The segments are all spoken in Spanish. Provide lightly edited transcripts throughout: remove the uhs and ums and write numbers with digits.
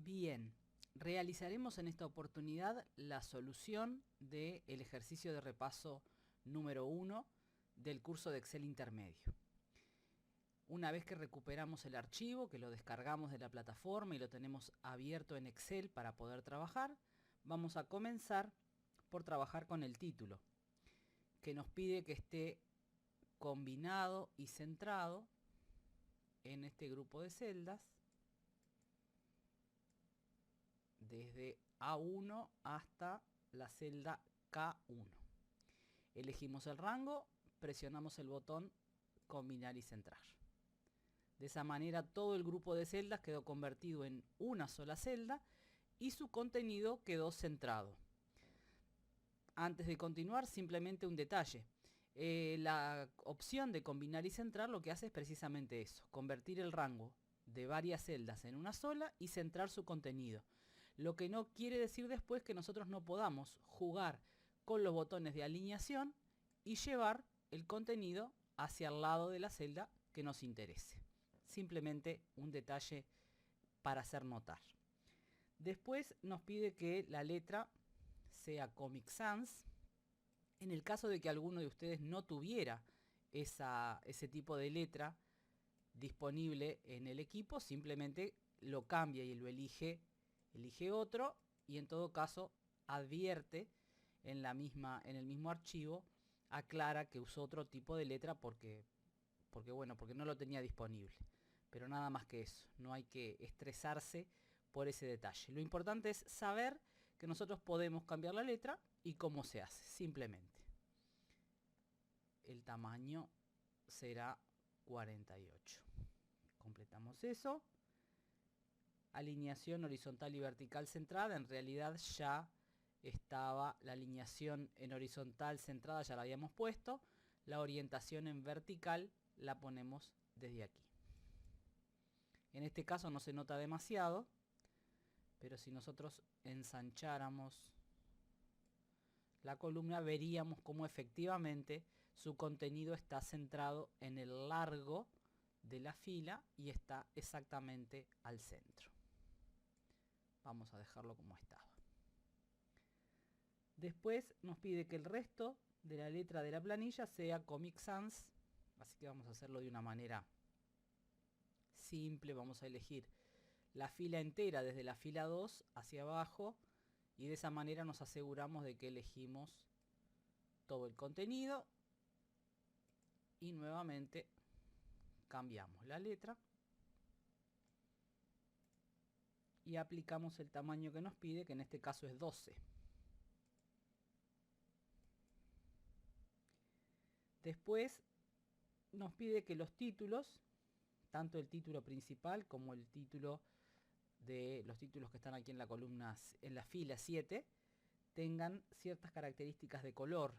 Bien, realizaremos en esta oportunidad la solución del ejercicio de repaso número 1 del curso de Excel intermedio. Una vez que recuperamos el archivo, que lo descargamos de la plataforma y lo tenemos abierto en Excel para poder trabajar, vamos a comenzar por trabajar con el título, que nos pide que esté combinado y centrado en este grupo de celdas desde A1 hasta la celda K1. Elegimos el rango, presionamos el botón combinar y centrar. De esa manera todo el grupo de celdas quedó convertido en una sola celda y su contenido quedó centrado. Antes de continuar, simplemente un detalle. La opción de combinar y centrar lo que hace es precisamente eso, convertir el rango de varias celdas en una sola y centrar su contenido. Lo que no quiere decir después que nosotros no podamos jugar con los botones de alineación y llevar el contenido hacia el lado de la celda que nos interese. Simplemente un detalle para hacer notar. Después nos pide que la letra sea Comic Sans. En el caso de que alguno de ustedes no tuviera ese tipo de letra disponible en el equipo, simplemente lo cambia y lo elige otro, y en todo caso advierte en el mismo archivo, aclara que usó otro tipo de letra porque no lo tenía disponible. Pero nada más que eso, no hay que estresarse por ese detalle. Lo importante es saber que nosotros podemos cambiar la letra y cómo se hace, simplemente. El tamaño será 48. Completamos eso. Alineación horizontal y vertical centrada. En realidad ya estaba la alineación en horizontal centrada, ya la habíamos puesto. La orientación en vertical la ponemos desde aquí. En este caso no se nota demasiado, pero si nosotros ensancháramos la columna, veríamos cómo efectivamente su contenido está centrado en el largo de la fila y está exactamente al centro. Vamos a dejarlo como estaba. Después nos pide que el resto de la letra de la planilla sea Comic Sans, así que vamos a hacerlo de una manera simple. Vamos a elegir la fila entera desde la fila 2 hacia abajo y de esa manera nos aseguramos de que elegimos todo el contenido y nuevamente cambiamos la letra y aplicamos el tamaño que nos pide, que en este caso es 12. Después nos pide que los títulos, tanto el título principal como el título de los títulos que están aquí en la columna, en la fila 7, tengan ciertas características de color.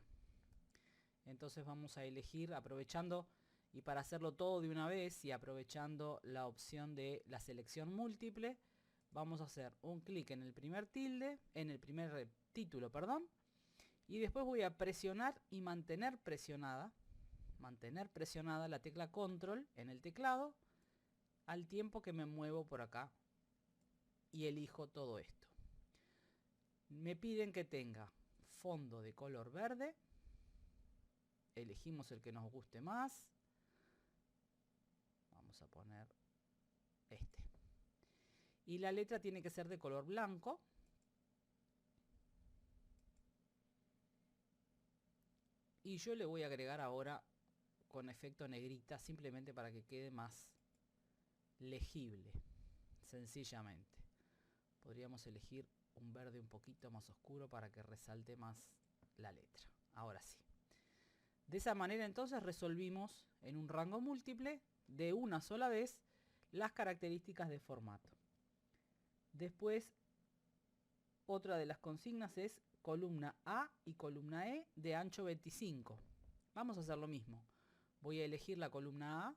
Entonces vamos a elegir, aprovechando, y para hacerlo todo de una vez y aprovechando la opción de la selección múltiple, vamos a hacer un clic en el primer tilde, en el primer título, perdón, y después voy a presionar y mantener presionada la tecla control en el teclado al tiempo que me muevo por acá y elijo todo esto. Me piden que tenga fondo de color verde, elegimos el que nos guste más, vamos a poner este, y la letra tiene que ser de color blanco, y yo le voy a agregar ahora con efecto negrita, simplemente para que quede más legible. Sencillamente podríamos elegir un verde un poquito más oscuro para que resalte más la letra. Ahora sí, de esa manera entonces resolvimos en un rango múltiple de una sola vez las características de formato. Después, otra de las consignas es columna A y columna E de ancho 25. Vamos a hacer lo mismo. Voy a elegir la columna A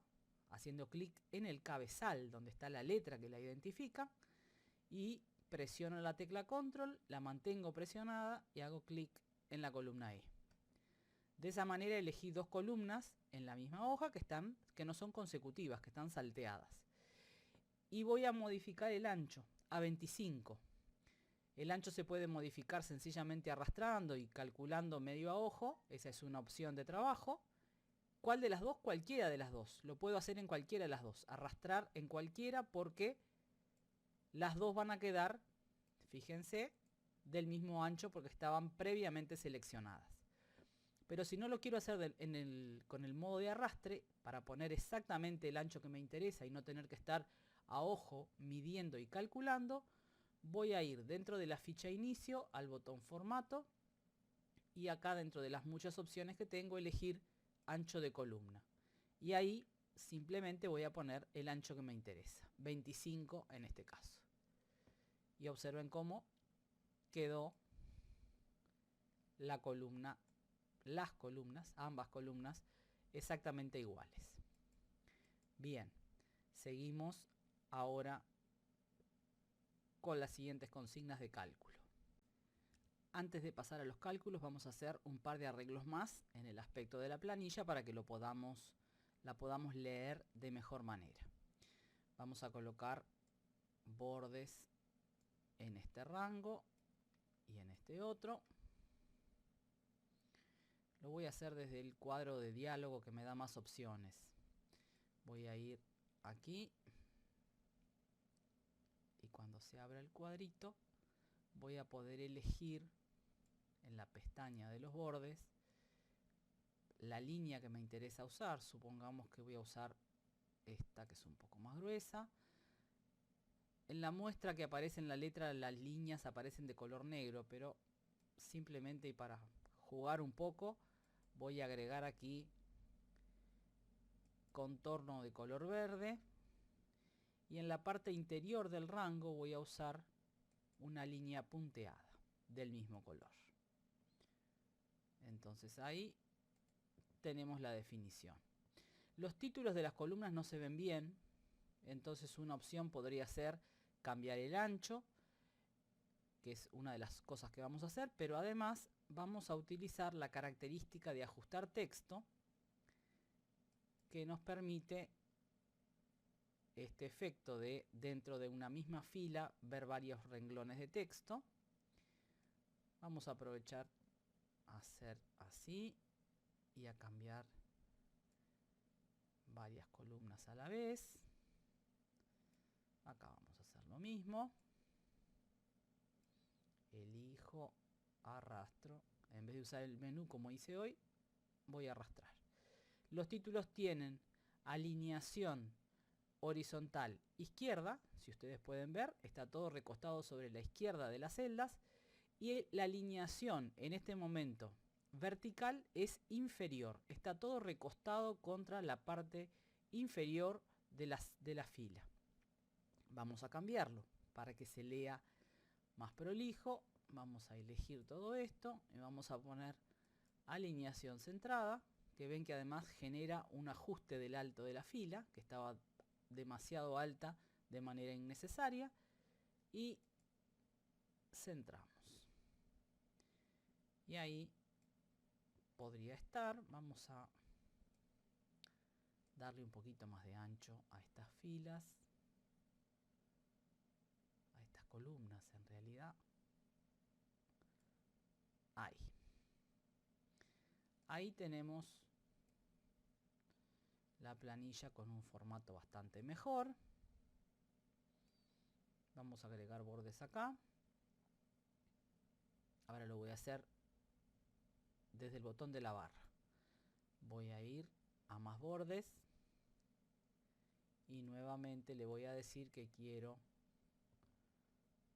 haciendo clic en el cabezal donde está la letra que la identifica y presiono la tecla control, la mantengo presionada y hago clic en la columna E. De esa manera elegí dos columnas en la misma hoja que no son consecutivas, que están salteadas. y voy a modificar el ancho a 25. El ancho se puede modificar sencillamente arrastrando y calculando medio a ojo. Esa es una opción de trabajo. ¿Cuál de las dos? Cualquiera de las dos. Lo puedo hacer en cualquiera de las dos. Arrastrar en cualquiera porque las dos van a quedar, fíjense, del mismo ancho porque estaban previamente seleccionadas. Pero si no lo quiero hacer con el modo de arrastre, para poner exactamente el ancho que me interesa y no tener que estar a ojo midiendo y calculando, voy a ir dentro de la ficha inicio al botón formato y acá dentro de las muchas opciones que tengo elegir ancho de columna. Y ahí simplemente voy a poner el ancho que me interesa, 25 en este caso. Y observen cómo quedó la columna, las columnas, ambas columnas, exactamente iguales. Bien, seguimos ahora con las siguientes consignas de cálculo. Antes de pasar a los cálculos vamos a hacer un par de arreglos más en el aspecto de la planilla para que la podamos leer de mejor manera. Vamos a colocar bordes en este rango y en este otro. Lo voy a hacer desde el cuadro de diálogo que me da más opciones. Voy a ir aquí y cuando se abra el cuadrito voy a poder elegir en la pestaña de los bordes la línea que me interesa usar. Supongamos que voy a usar esta que es un poco más gruesa. En la muestra que aparece en la letra las líneas aparecen de color negro, pero simplemente y para jugar un poco voy a agregar aquí contorno de color verde y en la parte interior del rango voy a usar una línea punteada del mismo color. Entonces ahí tenemos la definición. Los títulos de las columnas no se ven bien, entonces una opción podría ser cambiar el ancho, que es una de las cosas que vamos a hacer, pero además vamos a utilizar la característica de ajustar texto que nos permite este efecto de dentro de una misma fila ver varios renglones de texto. Vamos a aprovechar a hacer así y a cambiar varias columnas a la vez. Acá vamos a hacer lo mismo. Elijo, arrastro. En vez de usar el menú como hice hoy, voy a arrastrar. Los títulos tienen alineación horizontal izquierda, si ustedes pueden ver, está todo recostado sobre la izquierda de las celdas, y la alineación en este momento vertical es inferior, está todo recostado contra la parte inferior de la fila. Vamos a cambiarlo para que se lea más prolijo. Vamos a elegir todo esto y vamos a poner alineación centrada, que ven que además genera un ajuste del alto de la fila, que estaba demasiado alta de manera innecesaria, y centramos. Y ahí podría estar. Vamos a darle un poquito más de ancho a estas filas, a estas columnas en realidad. Ahí tenemos la planilla con un formato bastante mejor. Vamos a agregar bordes acá. Ahora lo voy a hacer desde el botón de la barra. Voy a ir a más bordes y nuevamente le voy a decir que quiero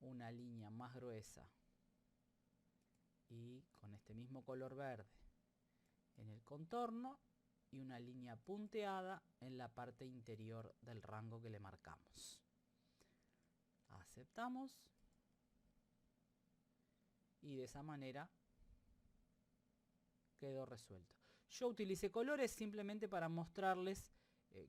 una línea más gruesa y con este mismo color verde en el contorno y una línea punteada en la parte interior del rango que le marcamos. Aceptamos y de esa manera quedó resuelto. Yo utilicé colores simplemente para mostrarles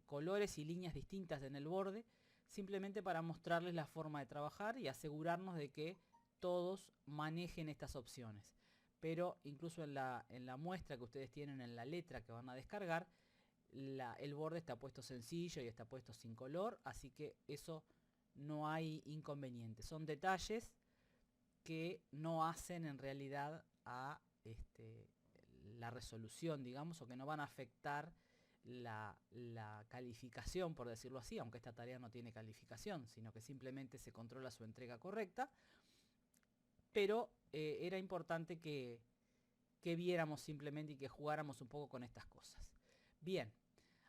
colores y líneas distintas en el borde, simplemente para mostrarles la forma de trabajar y asegurarnos de que todos manejen estas opciones. Pero incluso en la muestra que ustedes tienen en la letra que van a descargar, el borde está puesto sencillo y está puesto sin color, así que eso no hay inconveniente. Son detalles que no hacen en realidad a la resolución, digamos, o que no van a afectar la calificación, por decirlo así, aunque esta tarea no tiene calificación, sino que simplemente se controla su entrega correcta. Pero era importante que viéramos simplemente y que jugáramos un poco con estas cosas. Bien,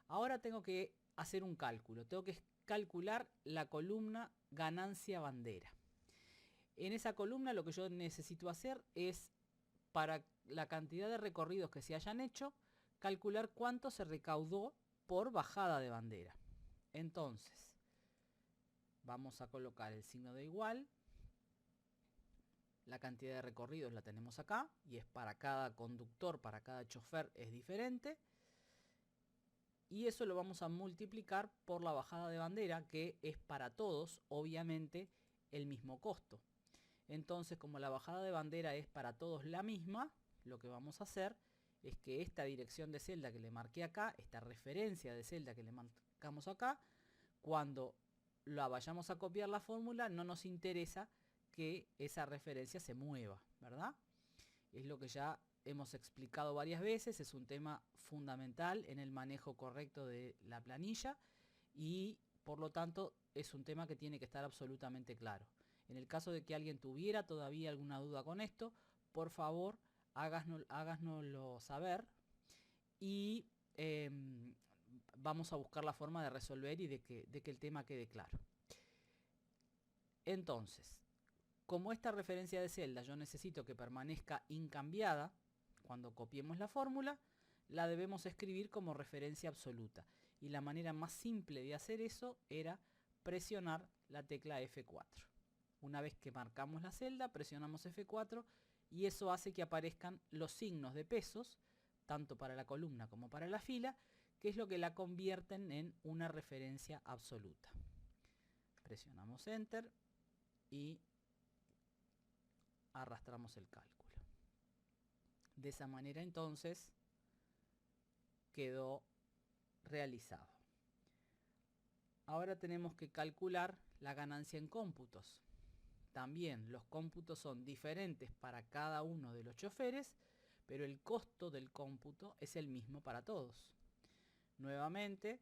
ahora tengo que hacer un cálculo. Tengo que calcular la columna ganancia-bandera. En esa columna lo que yo necesito hacer es, para la cantidad de recorridos que se hayan hecho, calcular cuánto se recaudó por bajada de bandera. Entonces, vamos a colocar el signo de igual. La cantidad de recorridos la tenemos acá y es para cada conductor, para cada chofer es diferente. Y eso lo vamos a multiplicar por la bajada de bandera, que es para todos, obviamente, el mismo costo. Entonces, como la bajada de bandera es para todos la misma, lo que vamos a hacer es que esta dirección de celda que le marqué acá, esta referencia de celda que le marcamos acá, cuando la vayamos a copiar la fórmula, no nos interesa que esa referencia se mueva, ¿verdad? Es lo que ya hemos explicado varias veces, es un tema fundamental en el manejo correcto de la planilla y por lo tanto es un tema que tiene que estar absolutamente claro. En el caso de que alguien tuviera todavía alguna duda con esto, por favor háganoslo saber y vamos a buscar la forma de resolver y de que el tema quede claro. Entonces, como esta referencia de celda yo necesito que permanezca incambiada, cuando copiemos la fórmula, la debemos escribir como referencia absoluta. Y la manera más simple de hacer eso era presionar la tecla F4. Una vez que marcamos la celda, presionamos F4 y eso hace que aparezcan los signos de pesos, tanto para la columna como para la fila, que es lo que la convierten en una referencia absoluta. Presionamos Enter y arrastramos el cálculo. De esa manera entonces quedó realizado. Ahora tenemos que calcular la ganancia en cómputos. También los cómputos son diferentes para cada uno de los choferes, pero el costo del cómputo es el mismo para todos. Nuevamente,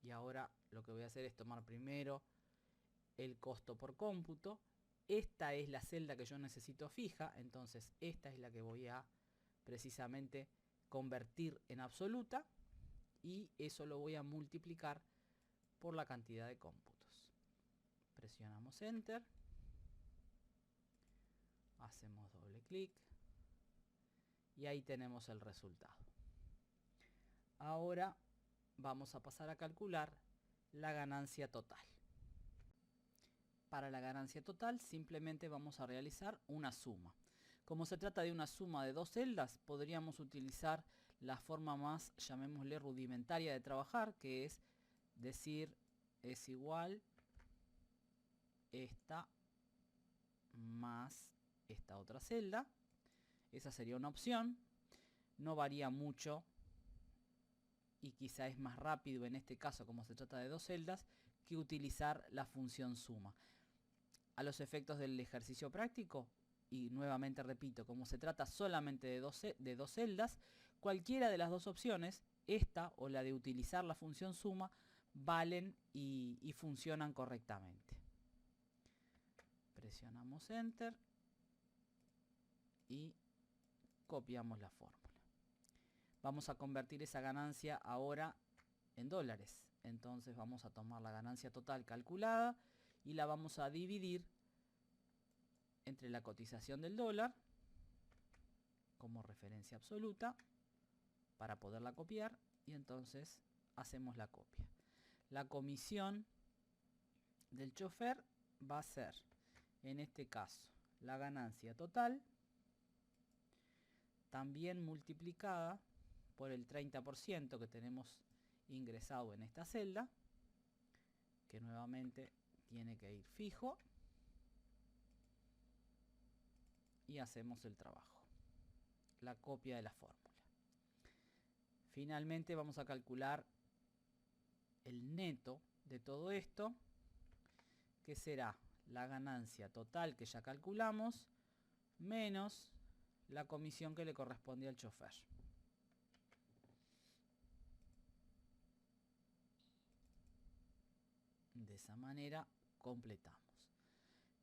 y ahora lo que voy a hacer es tomar primero el costo por cómputo. Esta es la celda que yo necesito fija, entonces esta es la que voy a precisamente convertir en absoluta y eso lo voy a multiplicar por la cantidad de cómputos. Presionamos Enter, hacemos doble clic y ahí tenemos el resultado. Ahora vamos a pasar a calcular la ganancia total. Para la ganancia total simplemente vamos a realizar una suma. Como se trata de una suma de dos celdas, podríamos utilizar la forma más, llamémosle, rudimentaria de trabajar, que es decir es igual esta más esta otra celda. Esa sería una opción. No varía mucho y quizá es más rápido en este caso, como se trata de dos celdas, que utilizar la función suma. A los efectos del ejercicio práctico, y nuevamente repito, como se trata solamente de dos celdas, cualquiera de las dos opciones, esta o la de utilizar la función suma, valen y funcionan correctamente. Presionamos Enter y copiamos la fórmula. Vamos a convertir esa ganancia ahora en dólares. Entonces vamos a tomar la ganancia total calculada y la vamos a dividir entre la cotización del dólar como referencia absoluta para poderla copiar y entonces hacemos la copia. La comisión del chofer va a ser, en este caso, la ganancia total también multiplicada por el 30% que tenemos ingresado en esta celda, que nuevamente tiene que ir fijo, y hacemos el trabajo, la copia de la fórmula. Finalmente vamos a calcular el neto de todo esto, que será la ganancia total que ya calculamos, menos la comisión que le corresponde al chofer. De esa manera completamos.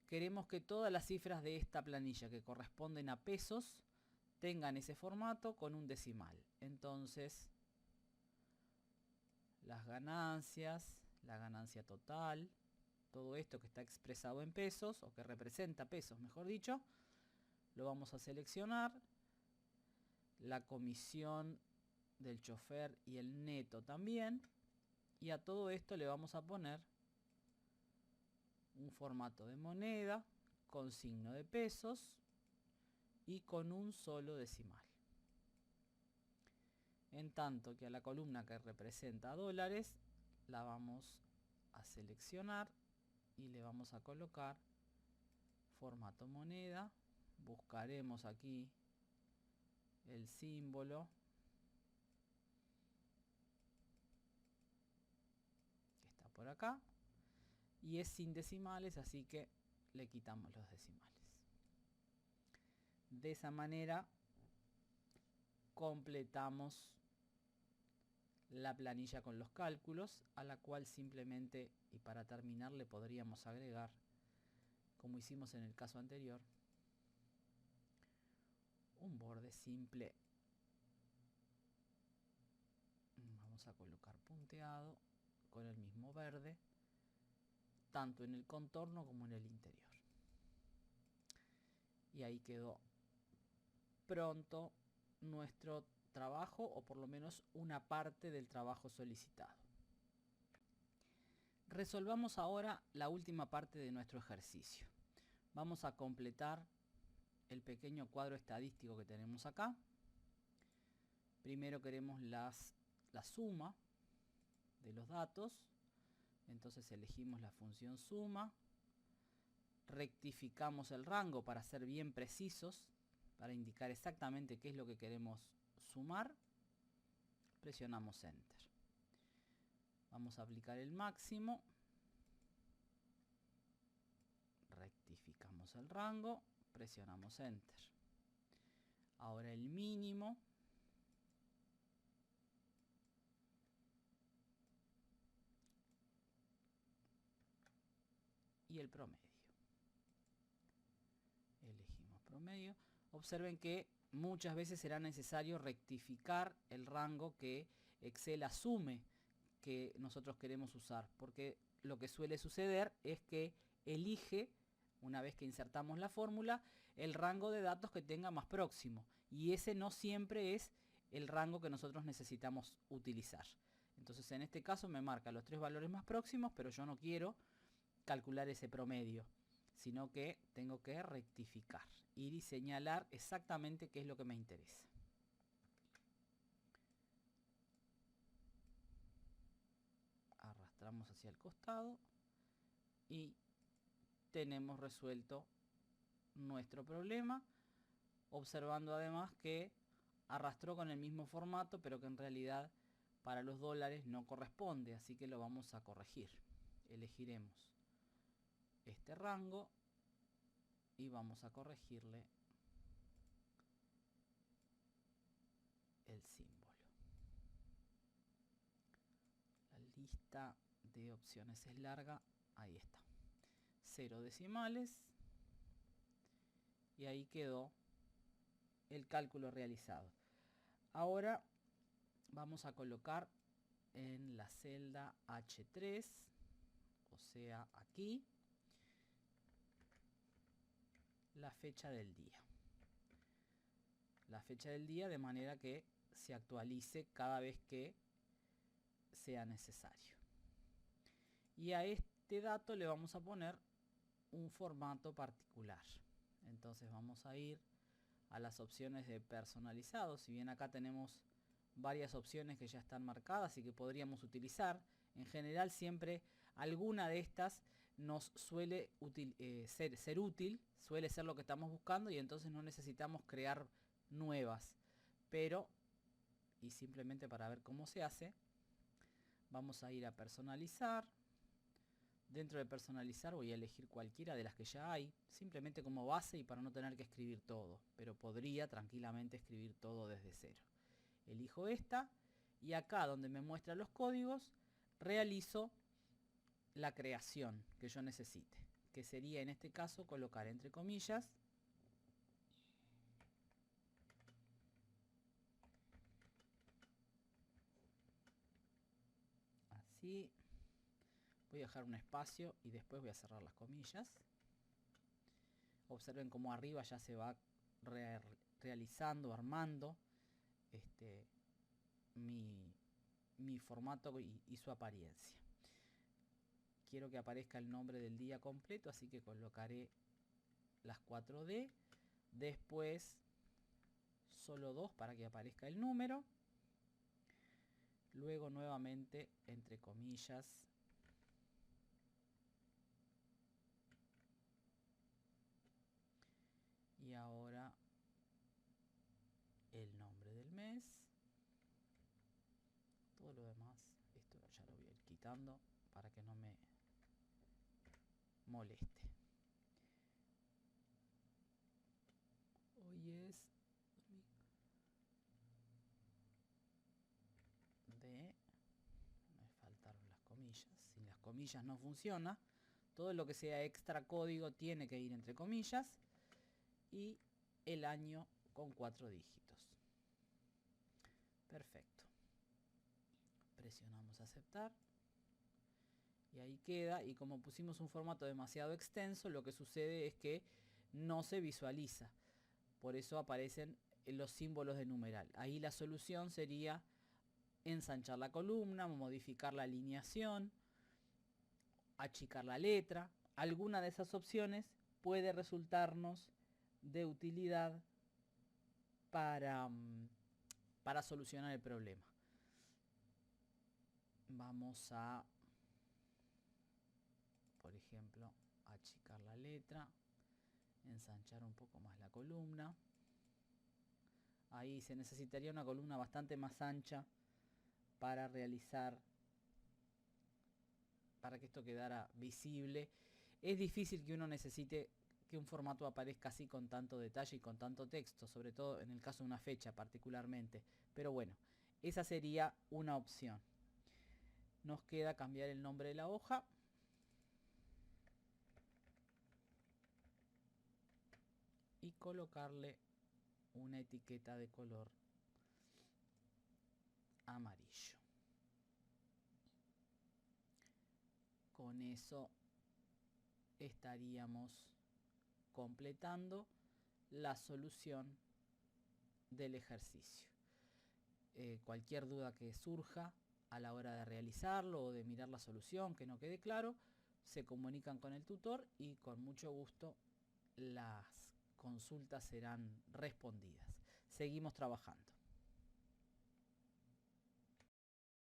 Queremos que todas las cifras de esta planilla que corresponden a pesos tengan ese formato con un decimal. Entonces, las ganancias, la ganancia total, todo esto que está expresado en pesos, o que representa pesos, mejor dicho, lo vamos a seleccionar. La comisión del chofer y el neto también. Y a todo esto le vamos a poner un formato de moneda con signo de pesos y con un solo decimal. En tanto que a la columna que representa dólares la vamos a seleccionar y le vamos a colocar formato moneda. Buscaremos aquí el símbolo que está por acá y es sin decimales, así que le quitamos los decimales. De esa manera completamos la planilla con los cálculos, a la cual simplemente, y para terminar, le podríamos agregar, como hicimos en el caso anterior, un borde simple. Vamos a colocar punteado con el mismo verde, tanto en el contorno como en el interior. Y ahí quedó pronto nuestro trabajo, o por lo menos una parte del trabajo solicitado. Resolvamos ahora la última parte de nuestro ejercicio. Vamos a completar el pequeño cuadro estadístico que tenemos acá. Primero queremos la suma de los datos. Entonces elegimos la función suma. Rectificamos el rango para ser bien precisos, para indicar exactamente qué es lo que queremos sumar. Presionamos Enter. Vamos a aplicar el máximo. Rectificamos el rango. Presionamos Enter. Ahora el mínimo. Y el promedio. Elegimos promedio. Observen que muchas veces será necesario rectificar el rango que Excel asume que nosotros queremos usar, porque lo que suele suceder es que elige, una vez que insertamos la fórmula, el rango de datos que tenga más próximo, y ese no siempre es el rango que nosotros necesitamos utilizar. Entonces en este caso me marca los 3 valores más próximos, pero yo no quiero calcular ese promedio, sino que tengo que rectificar y señalar exactamente qué es lo que me interesa. Arrastramos hacia el costado y tenemos resuelto nuestro problema, observando además que arrastró con el mismo formato, pero que en realidad para los dólares no corresponde, así que lo vamos a corregir. Elegiremos este rango y vamos a corregirle el símbolo. La lista de opciones es larga, ahí está. 0 decimales y ahí quedó el cálculo realizado. Ahora vamos a colocar en la celda H3, o sea aquí, la fecha del día. La fecha del día de manera que se actualice cada vez que sea necesario. Y a este dato le vamos a poner un formato particular. Entonces vamos a ir a las opciones de personalizado. Si bien acá tenemos varias opciones que ya están marcadas y que podríamos utilizar, en general siempre alguna de estas nos suele ser útil, suele ser lo que estamos buscando y entonces no necesitamos crear nuevas. Pero y simplemente para ver cómo se hace, vamos a ir a personalizar. Dentro de personalizar voy a elegir cualquiera de las que ya hay, simplemente como base y para no tener que escribir todo, pero podría tranquilamente escribir todo desde cero. Elijo esta y acá donde me muestra los códigos realizo la creación que yo necesite, que sería en este caso colocar entre comillas así. Voy a dejar un espacio y después voy a cerrar las comillas. Observen cómo arriba ya se va realizando, armando mi formato y su apariencia. Quiero que aparezca el nombre del día completo, así que colocaré las 4D. Después solo 2 para que aparezca el número. Luego nuevamente entre comillas y ahora el nombre del mes. Todo lo demás, esto ya lo voy a ir quitando para que no me moleste. Hoy es me faltaron las comillas. Sin las comillas no funciona. Todo lo que sea extra código tiene que ir entre comillas. Y el año con 4 dígitos. Perfecto. Presionamos aceptar. Y ahí queda. Y como pusimos un formato demasiado extenso, lo que sucede es que no se visualiza. Por eso aparecen los símbolos de numeral. Ahí la solución sería ensanchar la columna, modificar la alineación, achicar la letra. Alguna de esas opciones puede resultarnos de utilidad para solucionar el problema. Vamos a, por ejemplo, achicar la letra, ensanchar un poco más la columna. Ahí se necesitaría una columna bastante más ancha para realizar, para que esto quedara visible. Es difícil que uno necesite que un formato aparezca así con tanto detalle y con tanto texto, sobre todo en el caso de una fecha particularmente. Pero bueno, esa sería una opción. Nos queda cambiar el nombre de la hoja. Y colocarle una etiqueta de color amarillo. Con eso estaríamos completando la solución del ejercicio. Cualquier duda que surja a la hora de realizarlo o de mirar la solución que no quede claro, se comunican con el tutor y con mucho gusto las consultas serán respondidas. Seguimos trabajando.